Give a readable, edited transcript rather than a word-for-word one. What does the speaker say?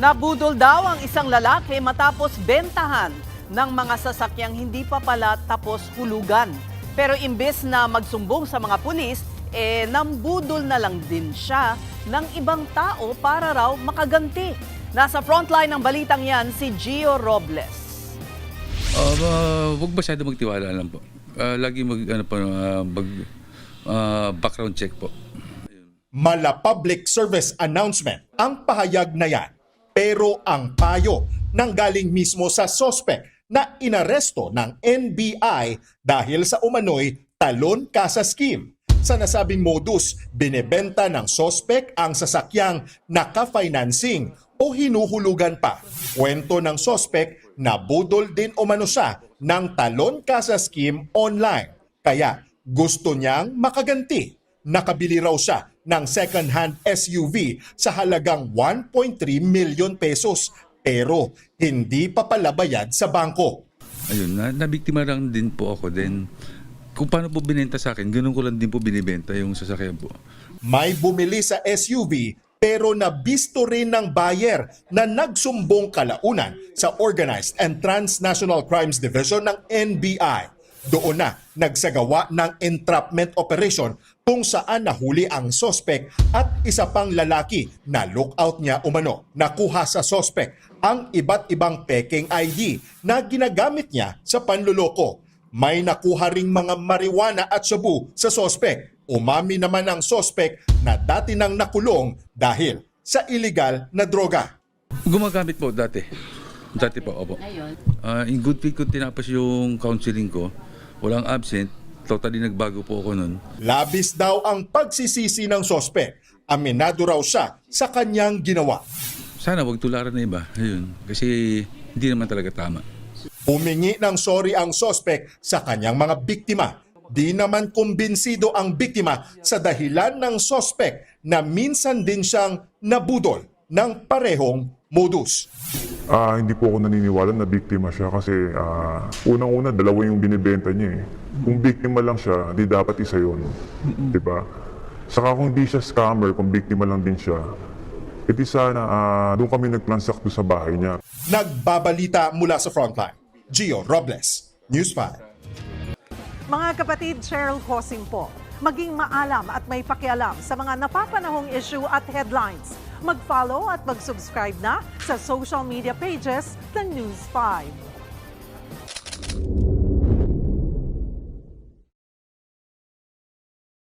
Nabudol daw ang isang lalaki matapos bentahan ng mga sasakyang hindi pa pala tapos hulugan. Pero imbes na magsumbong sa mga pulis, nambudol na lang din siya ng ibang tao para raw makaganti. Nasa frontline ng balitang yan si Gio Robles. Huwag masyado magtiwala lang po. Lagi background check po. Mala public service announcement ang pahayag na yan. Pero ang payo nanggaling mismo sa sospek na inaresto ng NBI dahil sa umano'y talon kasa scheme. Sa nasabing modus, binebenta ng sospek ang sasakyang naka-financing o hinuhulugan pa. Kwento ng sospek na budol din umano siya ng talon kasa scheme online. Kaya gusto niyang makaganti. Nakabili raw siya ng second-hand SUV sa halagang 1.3 million pesos pero hindi pa pala bayad sa bangko. Ayun, nabiktima lang din po ako. Then, kung paano po binenta sa akin, ganun ko lang din po binibenta yung sasakyan po. May bumili sa SUV pero nabisto rin ng buyer na nagsumbong kalaunan sa Organized and Transnational Crimes Division ng NBI. Doon na nagsagawa ng entrapment operation kung saan nahuli ang sospek at isa pang lalaki na lookout niya umano. Nakuha sa sospek ang iba't ibang peking ID na ginagamit niya sa panluloko. May nakuha ring mga marijuana at shabu sa sospek. Umami naman ang sospek na dati nang nakulong dahil sa illegal na droga. Gumagamit po dati. Dati po, opo. In good faith ko tinapos yung counseling ko. Walang absent. Totally nagbago po ako nun. Labis daw ang pagsisisi ng sospek. Aminado raw siya sa kanyang ginawa. Sana wag tularan na iba. Ayun. Kasi hindi naman talaga tama. Humingi ng sorry ang sospek sa kanyang mga biktima. Di naman kumbinsido ang biktima sa dahilan ng sospek na minsan din siyang nabudol ng parehong modus. Hindi po ako naniniwala na biktima siya kasi unang-una dalawa yung binibenta niya eh. Kung biktima lang siya, di dapat isa yun. Diba? Saka kung di siya scammer, kung biktima lang din siya, edi sana doon kami nagtransact doon sa bahay niya. Nagbabalita mula sa frontline. Gio Robles, News 5. Mga kapatid, Cheryl Cosing po. Maging maalam at may pakialam sa mga napapanahong issue at headlines. Mag-follow at mag-subscribe na sa social media pages ng News 5.